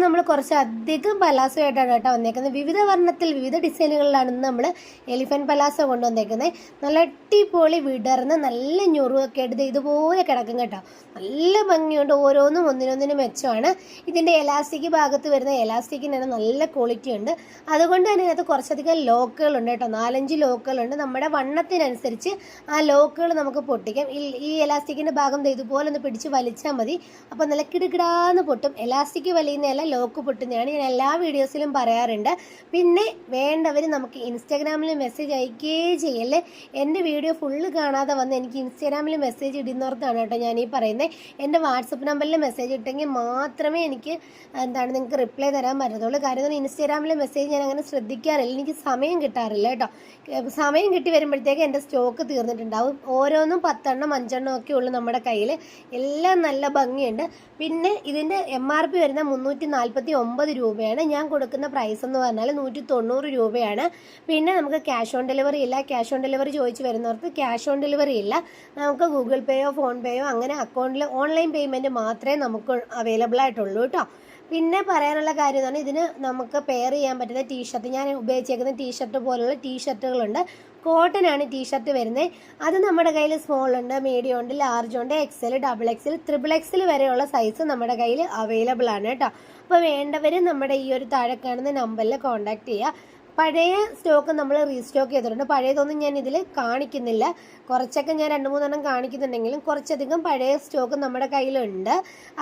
നമ്മൾ കുറച്ചധികം പലാസോ ആയിട്ടാണ് കേട്ടോ വന്നേക്കുന്നത്. വിവിധ വർണ്ണത്തിൽ വിവിധ ഡിസൈനുകളിലാണ് നമ്മൾ എലിഫൻറ്റ് പലാസോ കൊണ്ടുവന്നേക്കുന്നത്. നല്ല അടിപൊളി വിടർന്ന് നല്ല ഞൊറുവൊക്കെ എടുത്ത് ഇതുപോലെ കിടക്കും കേട്ടോ. നല്ല ഭംഗിയുണ്ട്, ഓരോന്നും ഒന്നിനൊന്നിനും മെച്ചമാണ്. ഇതിൻ്റെ എലാസ്റ്റിക് ഭാഗത്ത് വരുന്ന എലാസ്റ്റിക്കിന് തന്നെ നല്ല ക്വാളിറ്റി ഉണ്ട്. അതുകൊണ്ട് തന്നെ ഇതിനകത്ത് കുറച്ചധികം ലോക്കുകളുണ്ട് കേട്ടോ. 4-5 ലോക്കുകളുണ്ട്. നമ്മുടെ വണ്ണത്തിനനുസരിച്ച് ആ ലോക്കുകൾ നമുക്ക് പൊട്ടിക്കാം. ഈ എലാസ്റ്റിക്കിൻ്റെ ഭാഗം ഇതുപോലെ ഒന്ന് പിടിച്ച് വലിച്ചാൽ മതി. അപ്പോൾ നല്ല കിടുകിടാന്ന് പൊട്ടും. എലാസ്റ്റിക് വലിയുന്നതല്ല, ലോക്ക് പൊട്ടുന്നതാണ്. ഞാൻ എല്ലാ വീഡിയോസിലും പറയാറുണ്ട്. പിന്നെ വേണ്ടവർ നമുക്ക് ഇൻസ്റ്റാഗ്രാമിൽ മെസ്സേജ് അയക്കുകയേ ചെയ്യല്ലേ. എൻ്റെ വീഡിയോ ഫുള്ള് കാണാതെ വന്ന് എനിക്ക് ഇൻസ്റ്റാഗ്രാമിൽ മെസ്സേജ് ഇടുന്നവർക്കാണ് കേട്ടോ ഞാൻ ഈ പറയുന്നത്. എൻ്റെ വാട്സപ്പ് നമ്പറിൽ മെസ്സേജ് ഇട്ടെങ്കിൽ മാത്രമേ എനിക്ക് നിങ്ങൾക്ക് റിപ്ലൈ തരാൻ പറ്റത്തുള്ളൂ. കാര്യം ഇൻസ്റ്റാഗ്രാമിലെ മെസ്സേജ് ഞാൻ അങ്ങനെ ശ്രദ്ധിക്കാറില്ല, എനിക്ക് സമയം കിട്ടാറില്ല കേട്ടോ. സമയം കിട്ടി വരുമ്പോഴത്തേക്ക് എൻ്റെ സ്റ്റോക്ക് തീർന്നിട്ടുണ്ടാവും. ഓരോന്നും 10 എണ്ണം 5 എണ്ണം ഒക്കെ ഉള്ളൂ നമ്മുടെ കയ്യിൽ. എല്ലാം നല്ല ഭംഗിയുണ്ട്. പിന്നെ ഇതിൻ്റെ MRP വരുന്ന 349 രൂപയാണ്. ഞാൻ കൊടുക്കുന്ന പ്രൈസ് എന്ന് പറഞ്ഞാൽ 190 രൂപയാണ്. പിന്നെ നമുക്ക് ക്യാഷ് ഓൺ ഡെലിവറി ഇല്ല. ക്യാഷ് ഓൺ ഡെലിവറി ചോദിച്ച് വരുന്നവർക്ക് ക്യാഷ് ഓൺ ഡെലിവറി ഇല്ല. നമുക്ക് ഗൂഗിൾ പേയോ ഫോൺ പേയോ അങ്ങനെ അക്കൗണ്ടിൽ ഓൺലൈൻ പേയ്മെൻറ്റ് മാത്രമേ നമുക്ക് അവൈലബിൾ ആയിട്ടുള്ളൂ കേട്ടോ. പിന്നെ പറയാനുള്ള കാര്യം എന്ന് പറഞ്ഞാൽ ഇതിന് നമുക്ക് പെയർ ചെയ്യാൻ പറ്റുന്ന ടീഷർട്ട്, ഞാൻ ഉപയോഗിച്ചേക്കുന്ന ടീഷർട്ട് പോലുള്ള ടീഷർട്ടുകളുണ്ട്. കോട്ടൺ ആണ് ടീഷർട്ട് വരുന്നത്. അത് നമ്മുടെ കയ്യിൽ സ്മോൾ ഉണ്ട്, മീഡിയം ഉണ്ട്, ലാർജ് ഉണ്ട്, XL, XXL, XXL വരെയുള്ള സൈസ് നമ്മുടെ കയ്യിൽ അവൈലബിൾ ആണ് കേട്ടോ. അപ്പോൾ വേണ്ടവർ നമ്മുടെ ഈ ഒരു താഴെ കാണുന്ന നമ്പറിൽ കോൺടാക്ട് ചെയ്യുക. പഴയ സ്റ്റോക്ക് നമ്മൾ റീസ്റ്റോക്ക് ചെയ്തിട്ടുണ്ട്. പഴയതൊന്നും ഞാൻ ഇതിൽ കാണിക്കുന്നില്ല. കുറച്ചൊക്കെ ഞാൻ 2-3 എണ്ണം കാണിക്കുന്നുണ്ടെങ്കിലും കുറച്ചധികം പഴയ സ്റ്റോക്ക് നമ്മുടെ കയ്യിലുണ്ട്.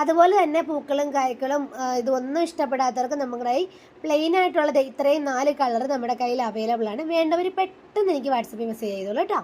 അതുപോലെ തന്നെ പൂക്കളും കായ്ക്കളും ഇതൊന്നും ഇഷ്ടപ്പെടാത്തവർക്ക് നമ്മുടെ പ്ലെയിൻ ആയിട്ടുള്ളത് ഇത്രയും 4 കളർ നമ്മുടെ കയ്യിൽ അവൈലബിൾ ആണ്. വേണ്ടവർ പെട്ടെന്ന് എനിക്ക് വാട്സപ്പിൽ മെസ്സേജ് ചെയ്തോളൂ കേട്ടോ.